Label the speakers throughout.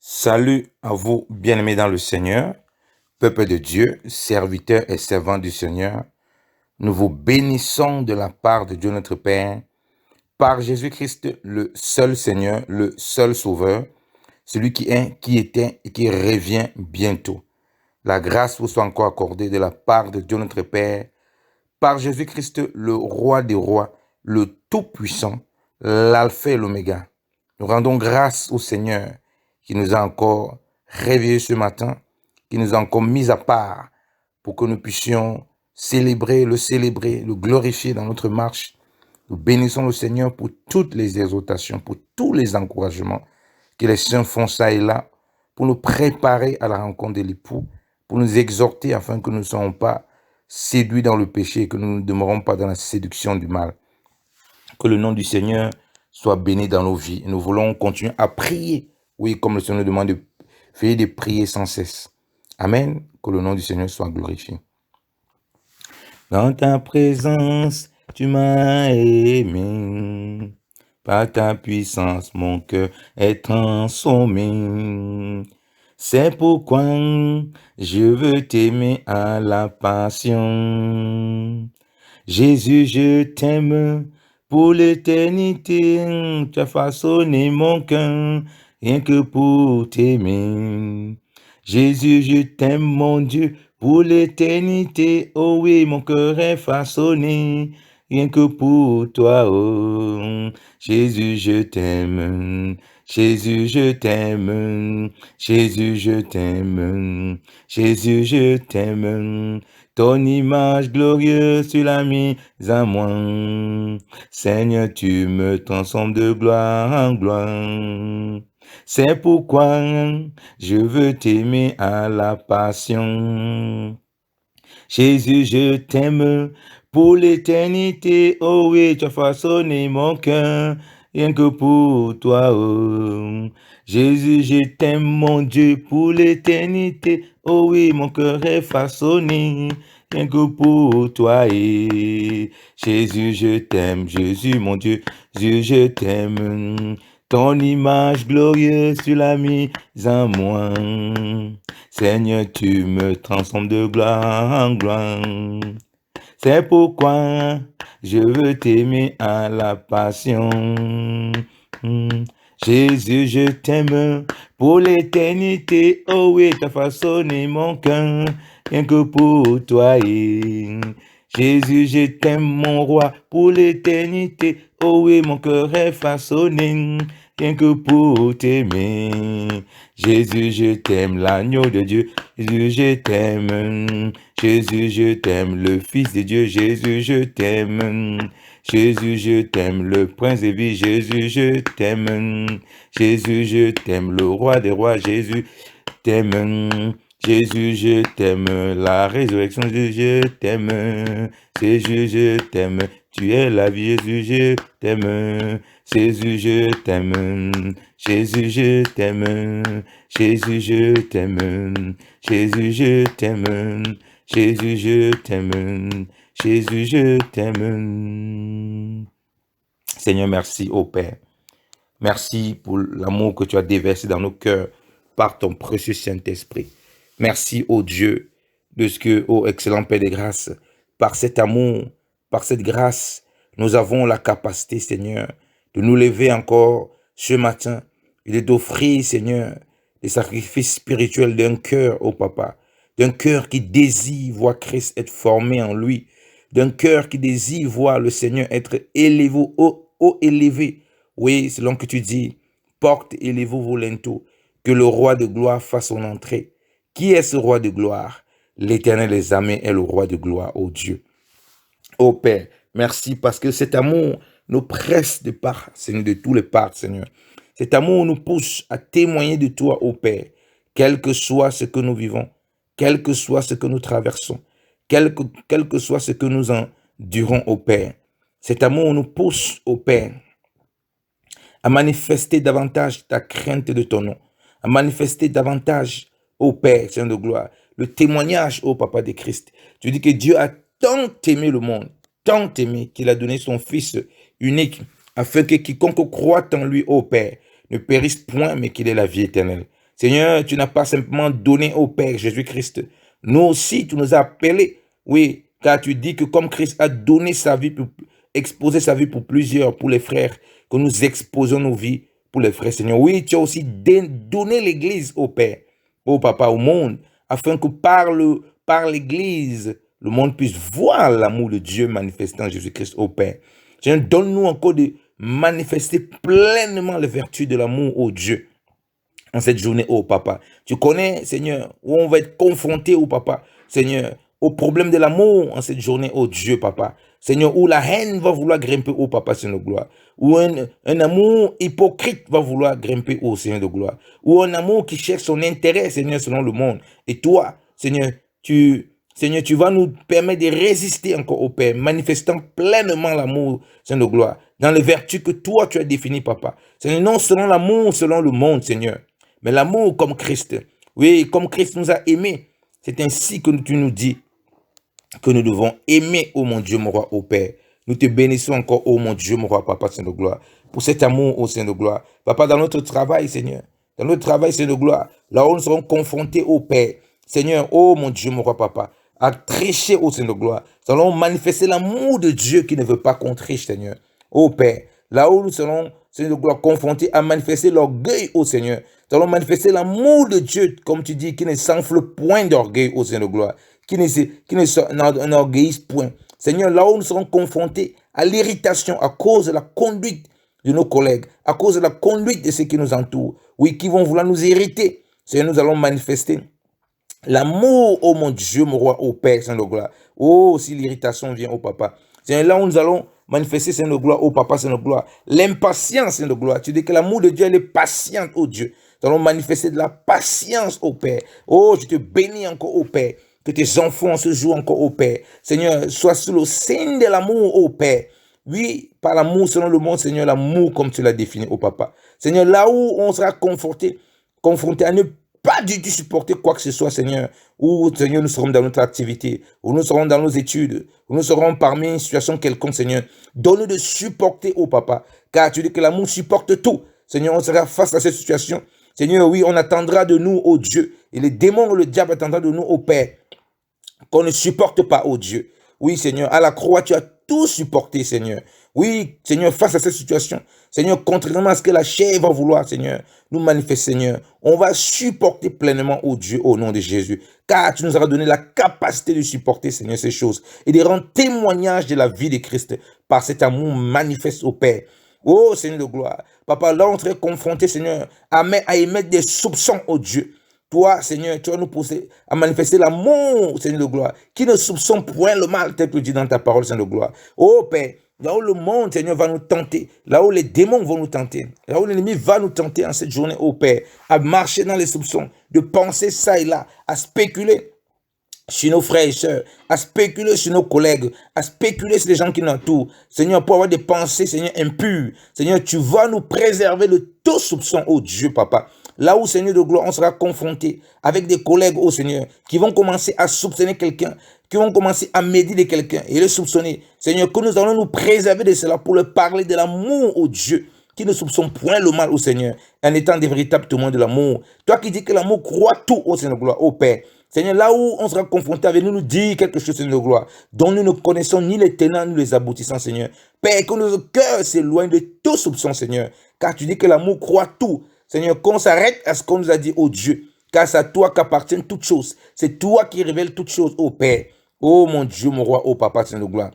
Speaker 1: Salut à vous, bien-aimés dans le Seigneur, peuple de Dieu, serviteurs et servants du Seigneur. Nous vous bénissons de la part de Dieu notre Père, par Jésus-Christ, le seul Seigneur, le seul Sauveur, celui qui est, qui était et qui revient bientôt. La grâce vous soit encore accordée de la part de Dieu notre Père, par Jésus-Christ, le Roi des rois, le Tout-Puissant, l'Alpha et l'Oméga. Nous rendons grâce au Seigneur qui nous a encore réveillés ce matin, qui nous a encore mis à part pour que nous puissions célébrer, le glorifier dans notre marche. Nous bénissons le Seigneur pour toutes les exhortations, pour tous les encouragements que les saints font ça et là, pour nous préparer à la rencontre de l'époux, pour nous exhorter afin que nous ne soyons pas séduits dans le péché et que nous ne demeurons pas dans la séduction du mal. Que le nom du Seigneur soit béni dans nos vies. Nous voulons continuer à prier. Oui, comme le Seigneur nous demande de faire de prier sans cesse. Amen. Que le nom du Seigneur soit glorifié. Dans ta présence, tu m'as aimé. Par ta puissance, mon cœur est transformé. C'est pourquoi je veux t'aimer à la passion. Jésus, je t'aime pour l'éternité. Tu as façonné mon cœur rien que pour t'aimer. Jésus, je t'aime, mon Dieu, pour l'éternité. Oh oui, mon cœur est façonné rien que pour toi. Oh, Jésus, je t'aime. Jésus, je t'aime. Jésus, je t'aime. Jésus, je t'aime. Ton image glorieuse, tu l'as mise à moi. Seigneur, tu me transformes de gloire en gloire. C'est pourquoi je veux t'aimer à la passion. Jésus, je t'aime pour l'éternité. Oh oui, tu as façonné mon cœur rien que pour toi. Oh. Jésus, je t'aime, mon Dieu, pour l'éternité. Oh oui, mon cœur est façonné rien que pour toi. Et Jésus, je t'aime. Jésus, mon Dieu, Jésus, je t'aime. Ton image glorieuse, tu l'as mise en moi. Seigneur, tu me transformes de gloire en gloire. C'est pourquoi je veux t'aimer à la passion. Jésus, je t'aime pour l'éternité. Oh oui, tu as façonné mon cœur rien que pour toi. Jésus, je t'aime, mon roi, pour l'éternité. Oh oui, mon cœur est façonné rien que pour t'aimer. Jésus, je t'aime, l'agneau de Dieu. Jésus, je t'aime. Jésus, je t'aime, le Fils de Dieu. Jésus, je t'aime. Jésus, je t'aime, le Prince de vie. Jésus, je t'aime. Jésus, je t'aime, le Roi des rois. Jésus, t'aime. Jésus, je t'aime, la résurrection, Jésus, je t'aime. Jésus, je t'aime, tu es la vie, Jésus, je t'aime. Jésus, je t'aime. Jésus, je t'aime. Jésus, je t'aime. Jésus, je t'aime. Jésus, je t'aime. Jésus, je t'aime. Seigneur, merci, ô Père. Merci pour l'amour que tu as déversé dans nos cœurs par ton précieux Saint-Esprit. Merci, ô Dieu, de ce que, ô excellent Père de grâce, par cet amour, par cette grâce, nous avons la capacité, Seigneur, de nous lever encore ce matin et de t'offrir, Seigneur, des sacrifices spirituels d'un cœur, ô Papa, d'un cœur qui désire voir Christ être formé en lui, d'un cœur qui désire voir le Seigneur être élevé, haut élevé. Oui, selon que tu dis, porte élevez vos linteaux, que le roi de gloire fasse son entrée. Qui est ce roi de gloire? L'Éternel des armées est le roi de gloire, ô Dieu. Ô Père, merci parce que cet amour nous presse de part, Seigneur, de tous les parts, Seigneur. Cet amour nous pousse à témoigner de toi, ô Père, quel que soit ce que nous vivons, quel que soit ce que nous traversons, quel que soit ce que nous endurons, ô Père. Cet amour nous pousse, ô Père, à manifester davantage ta crainte de ton nom, à manifester davantage, ô Père, Seigneur de gloire, le témoignage, ô Papa de Christ. Tu dis que Dieu a tant aimé le monde, tant aimé qu'il a donné son Fils unique, afin que quiconque croit en lui, ô Père, ne périsse point, mais qu'il ait la vie éternelle. Seigneur, tu n'as pas simplement donné au Père Jésus-Christ. Nous aussi, tu nous as appelés. Oui, car tu dis que comme Christ a donné sa vie, exposé sa vie pour plusieurs, pour les frères, que nous exposons nos vies pour les frères, Seigneur. Oui, tu as aussi donné l'Église au Père, au Papa, au monde, afin que par l'Église, le monde puisse voir l'amour de Dieu manifesté en Jésus-Christ au Père. Seigneur, donne-nous encore de manifester pleinement les vertus de l'amour au Dieu en cette journée, oh Papa. Tu connais, Seigneur, où on va être confronté, oh Papa, Seigneur, au problème de l'amour en cette journée, oh Dieu, Papa. Seigneur, où la haine va vouloir grimper, oh Papa, Seigneur de gloire. Où un amour hypocrite va vouloir grimper, oh Seigneur de gloire. Où un amour qui cherche son intérêt, Seigneur, selon le monde. Et toi, Seigneur, tu vas nous permettre de résister encore au Père, manifestant pleinement l'amour, Seigneur de gloire, dans les vertus que toi, tu as définies, Papa. Seigneur, non selon l'amour, selon le monde, Seigneur, mais l'amour comme Christ. Oui, comme Christ nous a aimés. C'est ainsi que tu nous dis que nous devons aimer, oh mon Dieu, mon roi, au Père. Nous te bénissons encore, oh mon Dieu, mon roi, Papa, Seigneur de gloire, pour cet amour, oh Seigneur de gloire. Papa, dans notre travail, Seigneur, dans notre travail, Seigneur de gloire, là où nous serons confrontés au Père, Seigneur, oh mon Dieu, mon roi, Papa, à tricher, oh Seigneur de gloire, nous allons manifester l'amour de Dieu qui ne veut pas qu'on triche, Seigneur, oh Père. Là où nous serons, Seigneur de gloire, confrontés à manifester l'orgueil, oh Seigneur, nous allons manifester l'amour de Dieu, comme tu dis, qui ne s'enfle point d'orgueil, oh Seigneur de gloire, qui ne s'enorgueillissent point. Seigneur, là où nous serons confrontés à l'irritation à cause de la conduite de nos collègues, à cause de la conduite de ceux qui nous entourent, oui, qui vont vouloir nous irriter, Seigneur, nous allons manifester l'amour, oh mon Dieu, mon roi, au Père, Seigneur de gloire. Oh, si l'irritation vient au Papa. C'est là où nous allons manifester, Seigneur de gloire, au Papa, Seigneur de gloire. L'impatience, Seigneur de gloire. Tu dis que l'amour de Dieu, elle est patiente, oh Dieu. Nous allons manifester de la patience au Père. Oh, je te bénis encore au Père. Que tes enfants se jouent encore au Père. Seigneur, sois sous le signe de l'amour au Père. Oui, par l'amour selon le monde, Seigneur, l'amour comme tu l'as défini au Papa. Seigneur, là où on sera confronté à ne pas du tout supporter quoi que ce soit, Seigneur. Où, Seigneur, nous serons dans notre activité, où nous serons dans nos études, où nous serons parmi une situation quelconque, Seigneur. Donne-nous de supporter au Papa, car tu dis que l'amour supporte tout. Seigneur, on sera face à cette situation. Seigneur, oui, on attendra de nous, ô Dieu, et les démons, le diable attendra de nous, ô Père, qu'on ne supporte pas, ô Dieu. Oui, Seigneur, à la croix, tu as tout supporté, Seigneur. Oui, Seigneur, face à cette situation, Seigneur, contrairement à ce que la chair va vouloir, Seigneur, nous manifeste, Seigneur, on va supporter pleinement, ô Dieu, au nom de Jésus. Car tu nous auras donné la capacité de supporter, Seigneur, ces choses et de rendre témoignage de la vie de Christ par cet amour manifeste au Père. Oh, Seigneur de gloire. Papa, là, on serait confronté, Seigneur, à émettre des soupçons, ô Dieu. Toi, Seigneur, tu vas nous pousser à manifester l'amour, Seigneur de gloire, qui ne soupçonne point le mal, tel que tu dis dans ta parole, Seigneur de gloire. Oh Père, là où le monde, Seigneur, va nous tenter, là où les démons vont nous tenter, là où l'ennemi va nous tenter en cette journée, oh Père, à marcher dans les soupçons, de penser ça et là, à spéculer sur nos frères et sœurs, à spéculer sur nos collègues, à spéculer sur les gens qui nous entourent. Seigneur, pour avoir des pensées, Seigneur, impures. Seigneur, tu vas nous préserver de tout soupçon, oh Dieu, Papa. Là où, Seigneur de gloire, on sera confronté avec des collègues, oh Seigneur, qui vont commencer à soupçonner quelqu'un, qui vont commencer à médire de quelqu'un et le soupçonner. Seigneur, que nous allons nous préserver de cela pour leur parler de l'amour, oh Dieu, qui ne soupçonne point le mal, au Seigneur, en étant des véritables témoins de l'amour. Toi qui dis que l'amour croit tout, oh Seigneur de gloire, oh Père. Seigneur, là où on sera confronté avec nous, nous dire quelque chose, Seigneur de gloire, dont nous ne connaissons ni les tenants, ni les aboutissants, Seigneur. Père, que nos cœurs s'éloignent de tout soupçon, Seigneur, car tu dis que l'amour croit tout. Seigneur, qu'on s'arrête à ce qu'on nous a dit, oh Dieu, car c'est à toi qu'appartiennent toutes choses. C'est toi qui révèles toutes choses, oh Père. Oh mon Dieu, mon roi, oh Papa, Seigneur de gloire.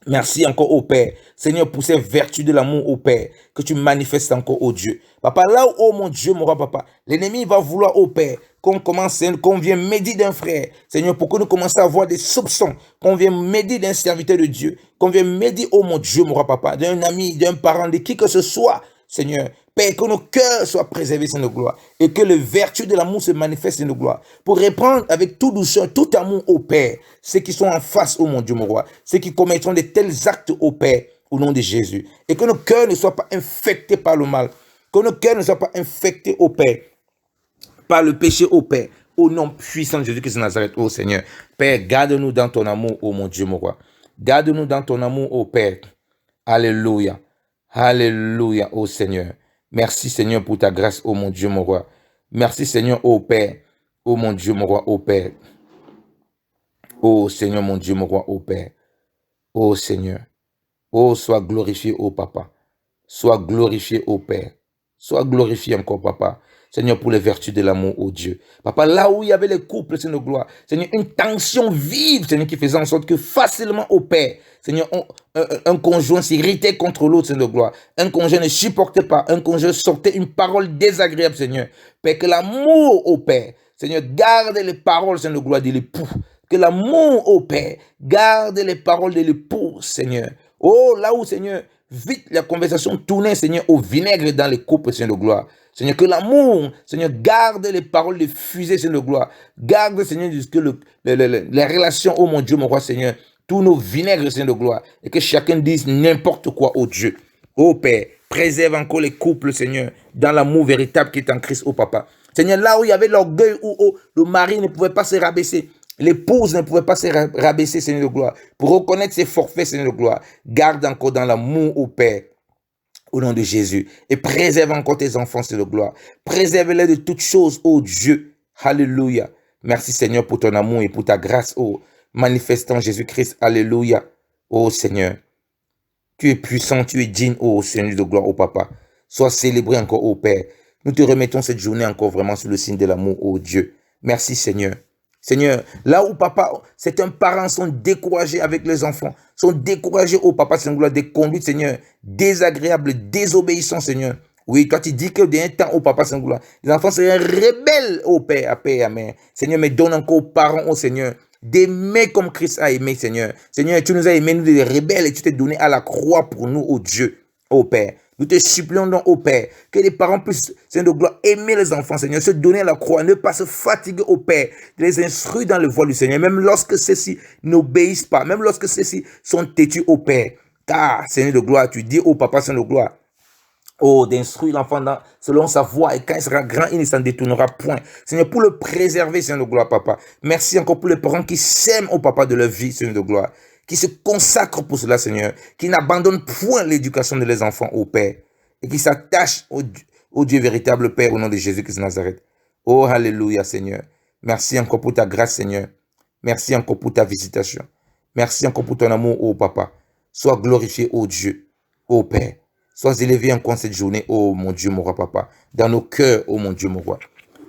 Speaker 1: Merci encore, ô Père. Seigneur, pour ces vertus de l'amour, ô Père, que tu manifestes encore, ô Dieu. Papa, là où, oh mon Dieu, mon roi, Papa, l'ennemi va vouloir, ô Père, qu'on vienne médire d'un frère. Seigneur, pour que nous commencions à avoir des soupçons, qu'on vienne médire d'un serviteur de Dieu, qu'on vienne médire, oh mon Dieu, mon roi, Papa, d'un ami, d'un parent, de qui que ce soit, Seigneur. Père, que nos cœurs soient préservés, Seigneur de gloire, et que les vertus de l'amour se manifestent, Seigneur de gloire, pour répandre avec toute douceur, tout amour au Père, ceux qui sont en face, oh mon Dieu, mon roi, ceux qui commettront de tels actes au Père, au nom de Jésus, et que nos cœurs ne soient pas infectés par le mal, que nos cœurs ne soient pas infectés au Père, par le péché au Père, au nom puissant de Jésus-Christ de Nazareth, ô Seigneur. Père, garde-nous dans ton amour, ô mon Dieu, mon roi. Garde-nous dans ton amour, ô Père. Alléluia. Alléluia, ô Seigneur. Merci, Seigneur, pour ta grâce, ô mon Dieu, mon roi. Merci Seigneur, ô Père. Ô mon Dieu, mon roi, ô Père. Ô Seigneur, mon Dieu, mon roi, ô Père. Ô Seigneur. Ô, sois glorifié, ô Papa. Sois glorifié, ô Père. Sois glorifié encore, Papa. Seigneur, pour les vertus de l'amour, ô Dieu. Papa, là où il y avait les couples, Seigneur de gloire. Seigneur, une tension vive, Seigneur, qui faisait en sorte que facilement, ô Père, Seigneur, un conjoint s'irritait contre l'autre, Seigneur de gloire. Un conjoint ne supportait pas. Un conjoint sortait une parole désagréable, Seigneur. Père, que l'amour, ô Père, Seigneur, garde les paroles, Seigneur de gloire, de l'époux. Que l'amour, ô Père, garde les paroles de l'époux, Seigneur. Oh, là où, Seigneur, vite la conversation tournait, Seigneur, au vinaigre dans les couples, Seigneur de gloire. Seigneur, que l'amour, Seigneur, garde les paroles de fusée, Seigneur de gloire. Garde, Seigneur, que les relations, oh mon Dieu, mon roi, Seigneur, tous nos vinaigres, Seigneur de gloire. Et que chacun dise n'importe quoi au Dieu. Oh Père, préserve encore les couples, Seigneur, dans l'amour véritable qui est en Christ, oh Papa. Seigneur, là où il y avait l'orgueil, où le mari ne pouvait pas se rabaisser, l'épouse ne pouvait pas se rabaisser, Seigneur de gloire, pour reconnaître ses forfaits, Seigneur de gloire. Garde encore dans l'amour, ô Père, au nom de Jésus. Et préserve encore tes enfants, Seigneur de gloire. Préserve-les de toutes choses, ô Dieu. Alléluia. Merci, Seigneur, pour ton amour et pour ta grâce, ô manifestant Jésus-Christ. Alléluia. Ô Seigneur, tu es puissant, tu es digne, ô Seigneur de gloire, ô Papa. Sois célébré encore, ô Père. Nous te remettons cette journée encore vraiment sous le signe de l'amour, ô Dieu. Merci, Seigneur. Seigneur, là où papa, certains parents sont découragés avec les enfants, sont découragés au papa, Seigneur, des conduites, Seigneur, désagréables, désobéissants, Seigneur. Oui, toi tu dis que d'un temps au papa, Seigneur, les enfants seraient rebelles au Père, à Père, Amen. Seigneur, mais donne encore aux parents, au Seigneur, d'aimer comme Christ a aimé, Seigneur. Seigneur, tu nous as aimés, nous les rebelles, et tu t'es donné à la croix pour nous, ô Dieu, ô Père. Nous te supplions donc, ô Père, que les parents puissent, Seigneur de gloire, aimer les enfants, Seigneur, se donner à la croix, ne pas se fatiguer, ô Père, de les instruire dans le voie du Seigneur, même lorsque ceux-ci n'obéissent pas, même lorsque ceux-ci sont têtus, ô Père. Car, Seigneur de gloire, tu dis, ô Papa, Seigneur de gloire, oh, d'instruire l'enfant selon sa voie, et quand il sera grand, il ne s'en détournera point. Seigneur, pour le préserver, Seigneur de gloire, Papa. Merci encore pour les parents qui s'aiment au Papa de leur vie, Seigneur de gloire, qui se consacrent pour cela, Seigneur, qui n'abandonnent point l'éducation de leurs enfants au Père, et qui s'attachent au Dieu véritable Père, au nom de Jésus-Christ de Nazareth. Oh, alléluia, Seigneur. Merci encore pour ta grâce, Seigneur. Merci encore pour ta visitation. Merci encore pour ton amour, ô Papa. Sois glorifié, ô Dieu, ô Père. Sois élevé encore cette journée, oh mon Dieu, mon roi, Papa. Dans nos cœurs, oh mon Dieu, mon roi.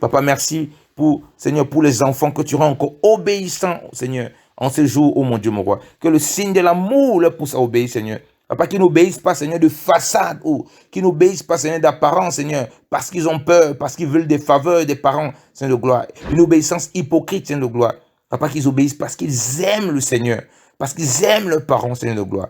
Speaker 1: Papa, merci pour, Seigneur, pour les enfants que tu rends encore obéissants, Seigneur, en ce jour, oh mon Dieu, mon roi. Que le signe de l'amour leur pousse à obéir, Seigneur. Papa, qui n'obéissent pas, Seigneur, de façade, oh, qui n'obéissent pas, Seigneur, d'apparence, Seigneur, parce qu'ils ont peur, parce qu'ils veulent des faveurs des parents, Seigneur de gloire. Une obéissance hypocrite, Seigneur de gloire. Papa, qu'ils obéissent parce qu'ils aiment le Seigneur, parce qu'ils aiment leurs parents, Seigneur de gloire.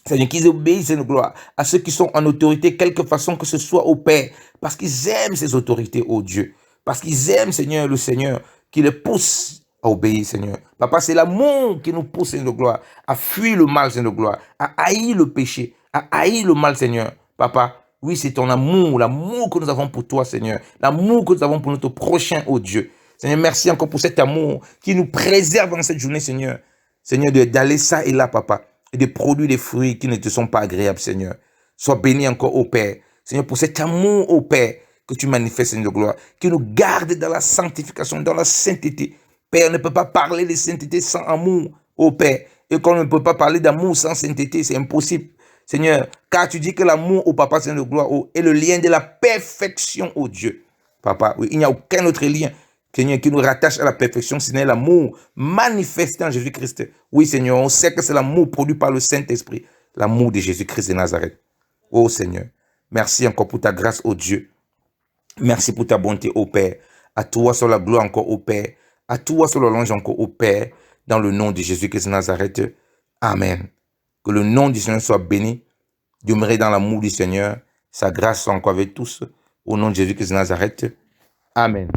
Speaker 1: Seigneur, qu'ils obéissent, Seigneur de gloire, à ceux qui sont en autorité, quelque façon que ce soit au Père, parce qu'ils aiment ces autorités, ô Dieu, parce qu'ils aiment, Seigneur, le Seigneur, qui les pousse à obéir, Seigneur. Papa, c'est l'amour qui nous pousse, Seigneur de gloire, à fuir le mal, Seigneur de gloire, à haïr le péché, à haïr le mal, Seigneur. Papa, oui, c'est ton amour, l'amour que nous avons pour toi, Seigneur, l'amour que nous avons pour notre prochain, ô Dieu. Seigneur, merci encore pour cet amour qui nous préserve dans cette journée, Seigneur. Seigneur, d'aller ça et là, Papa, et de produire des fruits qui ne te sont pas agréables, Seigneur. Sois béni encore, ô Père. Seigneur, pour cet amour, ô Père, que tu manifestes, Seigneur de gloire, qui nous garde dans la sanctification, dans la sainteté. Père, on ne peut pas parler de sainteté sans amour, ô Père. Et quand on ne peut pas parler d'amour sans sainteté, c'est impossible, Seigneur. Car tu dis que l'amour au Papa, Seigneur de gloire, est le lien de la perfection, ô Dieu. Papa, oui, il n'y a aucun autre lien, Seigneur, qui nous rattache à la perfection, c'est l'amour manifesté en Jésus-Christ. Oui, Seigneur, on sait que c'est l'amour produit par le Saint-Esprit, l'amour de Jésus-Christ de Nazareth. Oh Seigneur, merci encore pour ta grâce, ô Dieu. Merci pour ta bonté, ô Père. À toi soit la gloire encore, ô Père. À toi soit l'ange encore, ô Père. Dans le nom de Jésus-Christ de Nazareth. Amen. Que le nom du Seigneur soit béni. Demeurez dans l'amour du Seigneur. Sa grâce soit encore avec tous. Au nom de Jésus-Christ de Nazareth. Amen.